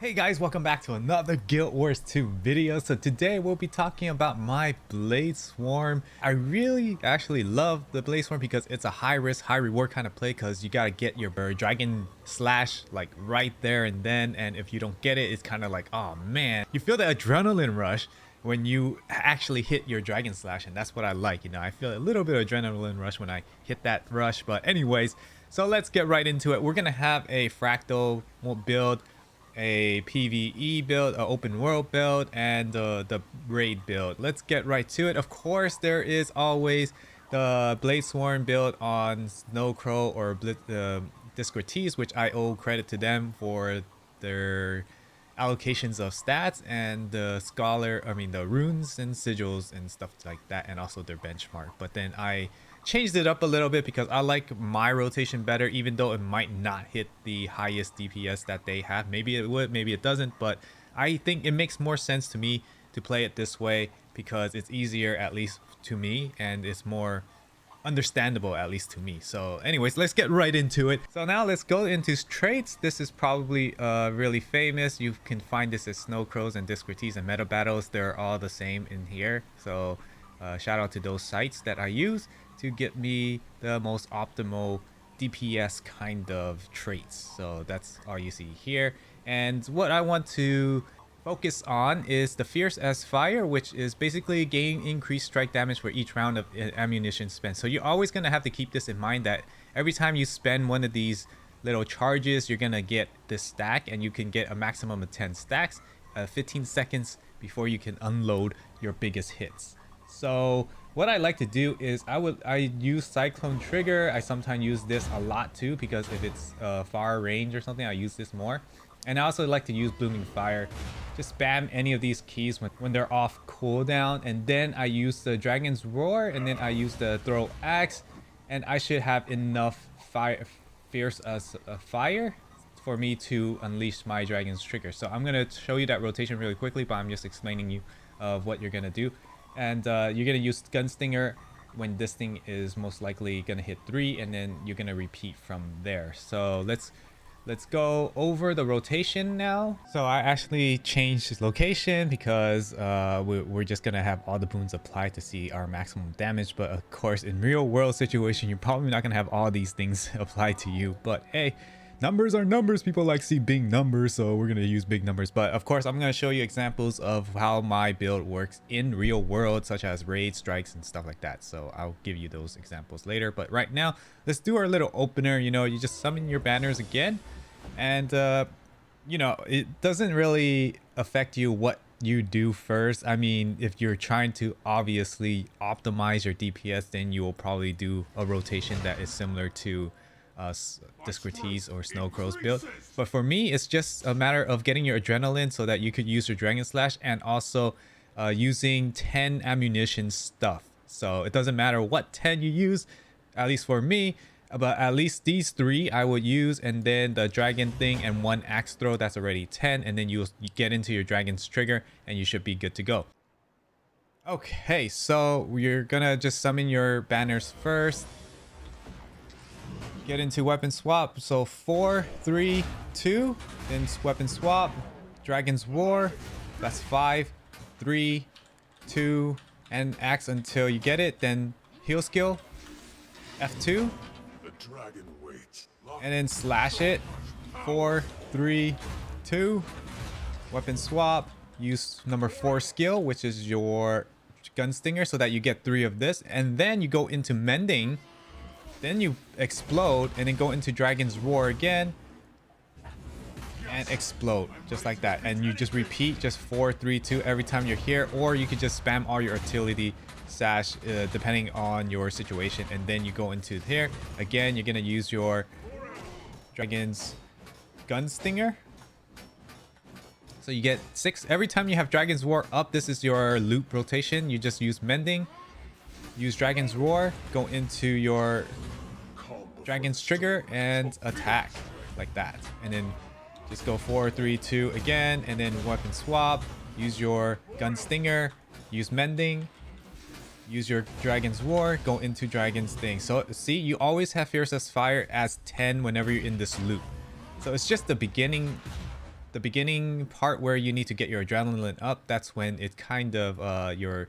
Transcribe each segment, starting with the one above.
Hey guys, welcome back to another Guild Wars 2 video. So today we'll be talking about my Bladesworn. I really actually love the Bladesworn because it's a high risk, high reward kind of play because you gotta get your dragon slash like right there and then, and if you don't get it, it's kind of like, oh man. You feel the adrenaline rush when you actually hit your dragon slash, and that's what I like. You know, I feel a little bit of adrenaline rush when I hit that rush. But anyways, so let's get right into it. We're gonna have a fractal build, a PvE build, an open world build, and the raid build. Let's get right to it. Of course, there is always the Bladesworn build on Snowcrow or Discretes, which I owe credit to them for their allocations of stats and the the runes and sigils and stuff like that, and also their benchmark. But then I changed it up a little bit because I like my rotation better, even though it might not hit the highest DPS that they have. Maybe it would, maybe it doesn't, but I think it makes more sense to me to play it this way because it's easier, at least to me, and it's more understandable, at least to me. So anyways, let's get right into it. So now let's go into traits. This is probably really famous. You can find this as Snowcrows and Discretes and meta battles. They're all the same in here. So shout out to those sites that I use to get me the most optimal DPS kind of traits. So that's all you see here. And what I want to focus on is the Fierce as Fire, which is basically gain increased strike damage for each round of ammunition spent. So you're always going to have to keep this in mind, that every time you spend one of these little charges, you're going to get this stack, and you can get a maximum of 10 stacks, 15 seconds before you can unload your biggest hits. So what I like to do is I use Cyclone Trigger. I sometimes use this a lot too, because if it's far range or something, I use this more. And I also like to use Blooming Fire. Just spam any of these keys when they're off cooldown, and then I use the Dragon's Roar, and then I use the Throw Axe, and I should have enough Fierce as Fire for me to unleash my Dragon's Trigger. So I'm gonna show you that rotation really quickly, but I'm just explaining you of what you're gonna do. And you're gonna use Gunstinger when this thing is most likely gonna hit 3, and then you're gonna repeat from there. So let's go over the rotation now. So I actually changed this location because we're just gonna have all the boons applied to see our maximum damage. But of course, in real world situation, you're probably not gonna have all these things applied to you. But hey, numbers are numbers. People like to see big numbers, so we're gonna use big numbers. But of course, I'm gonna show you examples of how my build works in real world, such as raid strikes and stuff like that. So I'll give you those examples later. But right now, let's do our little opener. You know, you just summon your banners again, and you know, it doesn't really affect you what you do first. I mean, if you're trying to obviously optimize your DPS, then you will probably do a rotation that is similar to Discretes or Snowcrow's build. But for me, it's just a matter of getting your adrenaline so that you could use your Dragon Slash, and also using 10 ammunition stuff. So it doesn't matter what 10 you use, at least for me, but at least these 3 I would use, and then the dragon thing and 1 axe throw, that's already 10, and then you get into your Dragon's Trigger and you should be good to go. Okay, so you're gonna just summon your banners first. Get into weapon swap. So 4, 3, 2, then weapon swap. Dragon's Roar. That's 5, 3, 2, and axe until you get it. Then heal skill. F2. And then slash it. 4, 3, 2. Weapon swap. Use number 4 skill, which is your Gunstinger, so that you get 3 of this. And then you go into mending. Then you explode, and then go into Dragon's Roar again and explode, just like that. And you just repeat just 4, 3, 2 every time you're here, or you could just spam all your artillery sash depending on your situation. And then you go into here again. You're gonna use your Dragon's Gunstinger, so you get 6 every time you have Dragon's Roar up. This is your loop rotation. You just use mending, use Dragon's Roar, go into your Dragon's Trigger and attack like that, and then just go 4, 3, 2 again, and then weapon swap, use your Gunstinger, use mending, use your Dragon's Roar, go into Dragon's thing. So see, you always have Fierce as Fire as 10 whenever you're in this loop. So it's just the beginning the beginning part where you need to get your adrenaline up, that's when it kind of your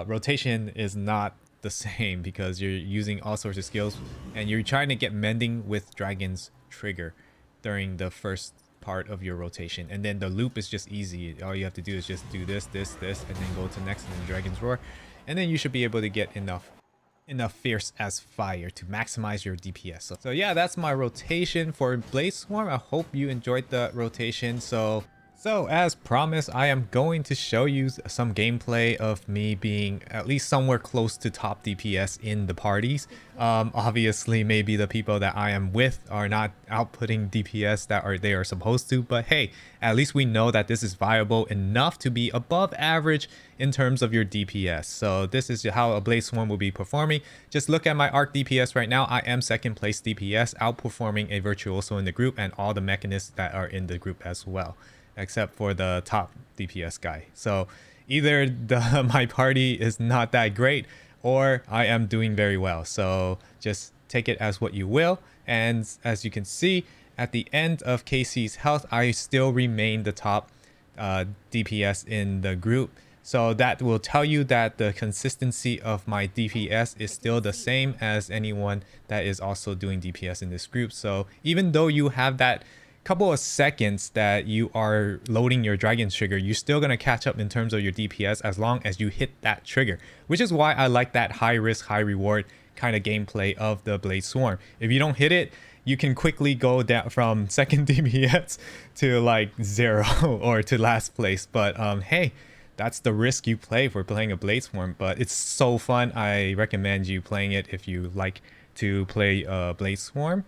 rotation is not the same because you're using all sorts of skills and you're trying to get mending with Dragon's Trigger during the first part of your rotation, and then the loop is just easy. All you have to do is just do this, and then go to next, and then Dragon's Roar, and then you should be able to get enough fierce as fire to maximize your DPS. So yeah, that's my rotation for Bladesworn. I hope you enjoyed the rotation. So as promised, I am going to show you some gameplay of me being at least somewhere close to top DPS in the parties. Obviously, maybe the people that I am with are not outputting DPS that they are supposed to, but hey, at least we know that this is viable enough to be above average in terms of your DPS. So this is how a Bladesworn will be performing. Just look at my arc DPS right now. I am second place DPS, outperforming a Virtuoso in the group and all the mechanists that are in the group as well, except for the top DPS guy. So either my party is not that great or I am doing very well. So just take it as what you will. And as you can see, at the end of KC's health, I still remain the top DPS in the group. So that will tell you that the consistency of my DPS is still the same as anyone that is also doing DPS in this group. So even though you have that couple of seconds that you are loading your Dragon's Trigger, you're still going to catch up in terms of your DPS as long as you hit that trigger, which is why I like that high risk, high reward kind of gameplay of the Bladesworn. If you don't hit it, you can quickly go down from second DPS to like 0 or to last place. But hey, that's the risk you play for playing a Bladesworn, but it's so fun. I recommend you playing it if you like to play Bladesworn.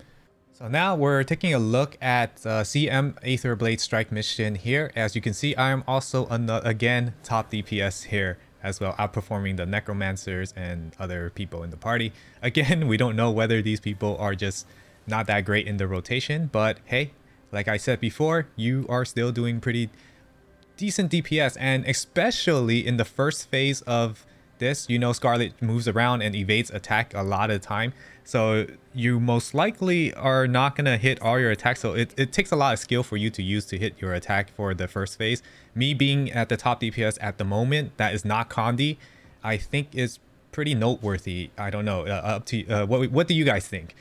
So now we're taking a look at CM Aether Blade Strike mission here. As you can see, I am also again top DPS here as well, outperforming the Necromancers and other people in the party. Again, we don't know whether these people are just not that great in the rotation, but hey, like I said before, you are still doing pretty decent DPS, and especially in the first phase of this, you know, Scarlet moves around and evades attack a lot of the time, so you most likely are not gonna hit all your attacks. So it takes a lot of skill for you to use to hit your attack for the first phase. Me being at the top DPS at the moment, that is not Condi, I think is pretty noteworthy. I don't know, up to what do you guys think?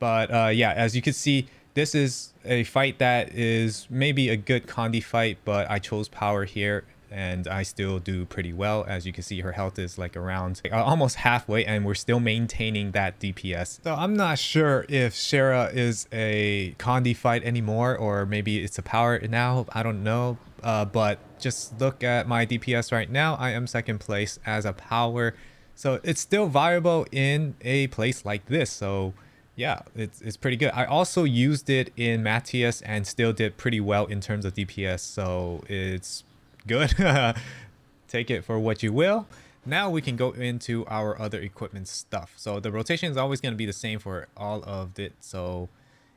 But yeah, as you can see, this is a fight that is maybe a good Condi fight, but I chose power here and I still do pretty well. As you can see, her health is like around almost halfway, and we're still maintaining that DPS. So I'm not sure if Shara is a Condi fight anymore, or maybe it's a power now. I don't know. But just look at my DPS right now. I am second place as a power. So it's still viable in a place like this. So yeah, it's pretty good. I also used it in Matthias and still did pretty well in terms of DPS. So it's good. Take it for what you will. Now we can go into our other equipment stuff. So the rotation is always going to be the same for all of it. So,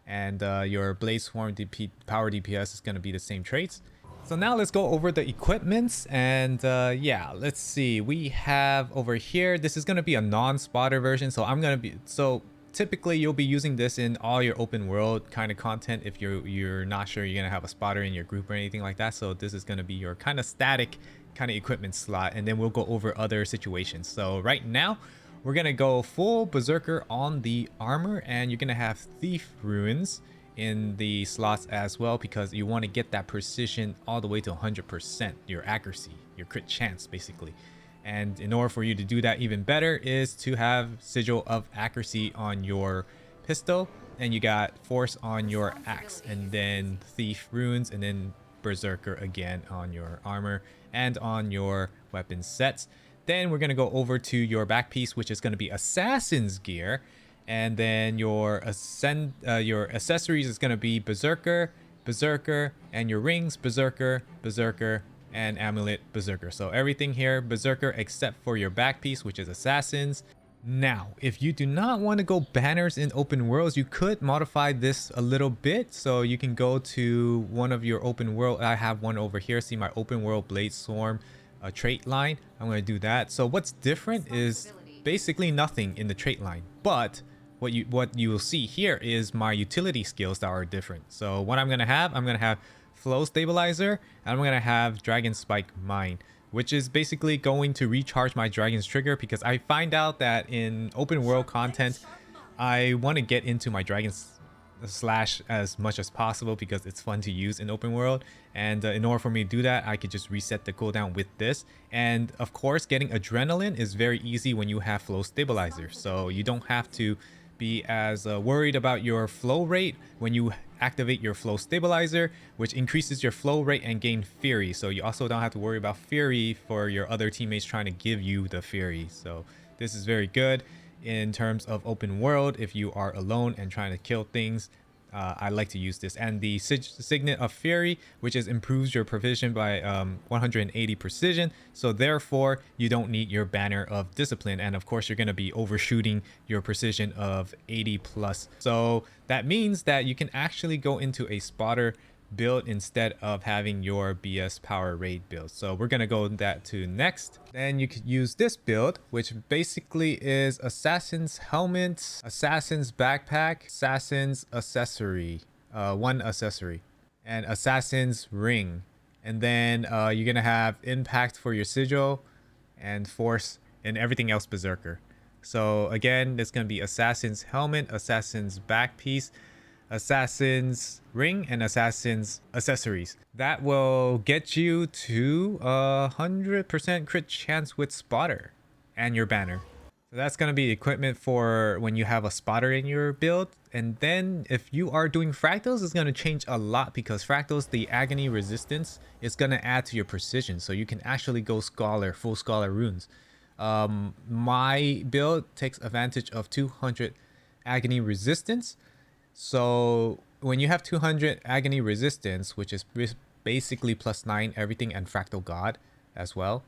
and your Bladesworn power DPS is going to be the same traits. So now let's go over the equipments, and yeah, let's see. We have over here, this is going to be a non-spotter version. So typically you'll be using this in all your open world kind of content if you're not sure you're gonna have a spotter in your group or anything like that. So this is gonna be your kind of static kind of equipment slot, and then we'll go over other situations. So right now we're gonna go full berserker on the armor, and you're gonna have thief runes in the slots as well, because you want to get that precision all the way to 100%, your accuracy, your crit chance basically. And in order for you to do that even better is to have Sigil of Accuracy on your pistol, and you got Force on your axe, and then Thief runes, and then Berserker again on your armor and on your weapon sets. Then we're going to go over to your back piece, which is going to be Assassin's Gear, and then your accessories is going to be Berserker, Berserker, and your rings, Berserker, Berserker, and amulet, Berserker. So everything here Berserker except for your back piece, which is Assassins. Now if you do not want to go banners in open worlds, you could modify this a little bit. So you can go to one of your open world. I have one over here. See my open world Bladesworn trait line. I'm going to do that. So what's different is basically nothing in the trait line, but what you will see here is my utility skills that are different. So what I'm gonna have flow stabilizer, and I'm gonna have dragon spike mine, which is basically going to recharge my dragon's trigger, because I find out that in open world content I want to get into my dragon's slash as much as possible because it's fun to use in open world, and in order for me to do that, I could just reset the cooldown with this. And of course, getting adrenaline is very easy when you have flow stabilizer, so you don't have to be as worried about your flow rate when you activate your flow stabilizer, which increases your flow rate and gain fury. So you also don't have to worry about fury for your other teammates trying to give you the fury. So this is very good in terms of open world if you are alone and trying to kill things. I like to use this. And the Signet of Fury, which is improves your precision by 180 precision, so therefore you don't need your banner of discipline, and of course you're going to be overshooting your precision of 80 plus. So that means that you can actually go into a spotter build instead of having your BS power raid build. So we're gonna go that to next. Then you could use this build, which basically is Assassin's Helmet, Assassin's Backpack, Assassin's Accessory, one accessory, and Assassin's Ring. And then you're gonna have Impact for your Sigil, and Force, and everything else Berserker. So again, there's gonna be Assassin's Helmet, Assassin's Backpiece, Assassin's Ring, and Assassin's Accessories. That will get you to 100% crit chance with spotter and your banner. So that's going to be equipment for when you have a spotter in your build. And then if you are doing fractals, it's going to change a lot, because fractals, the agony resistance is going to add to your precision, so you can actually go scholar, full scholar runes. My build takes advantage of 200 agony resistance. So when you have 200 agony resistance, which is basically +9 everything and fractal god as well,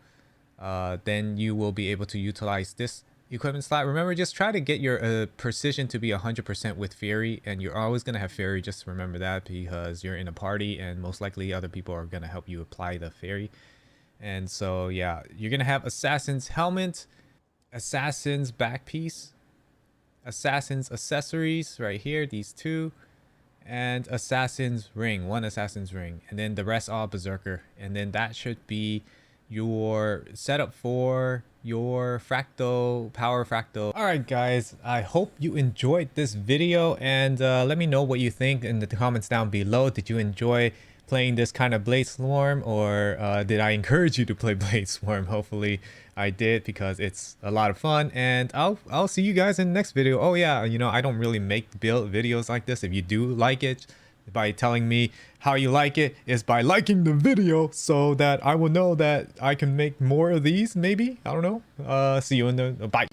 then you will be able to utilize this equipment slot. Remember, just try to get your precision to be 100% with fury, and you're always going to have fury. Just remember that, because you're in a party and most likely other people are going to help you apply the fury. And so yeah, you're going to have Assassin's Helmet, Assassin's Backpiece, Assassin's Accessories right here, these two, and Assassin's Ring, one Assassin's Ring, and then the rest all Berserker. And then that should be your setup for your fractal, power fractal. All right guys, I hope you enjoyed this video, and let me know what you think in the comments down below. Did you enjoy playing this kind of Bladesworn, or did I encourage you to play Bladesworn? Hopefully I did, because it's a lot of fun, and I'll see you guys in the next video. Oh yeah, you know, I don't really make build videos like this. If you do like it, by telling me how you like it is by liking the video, so that I will know that I can make more of these, maybe. I don't know. See you in the bye.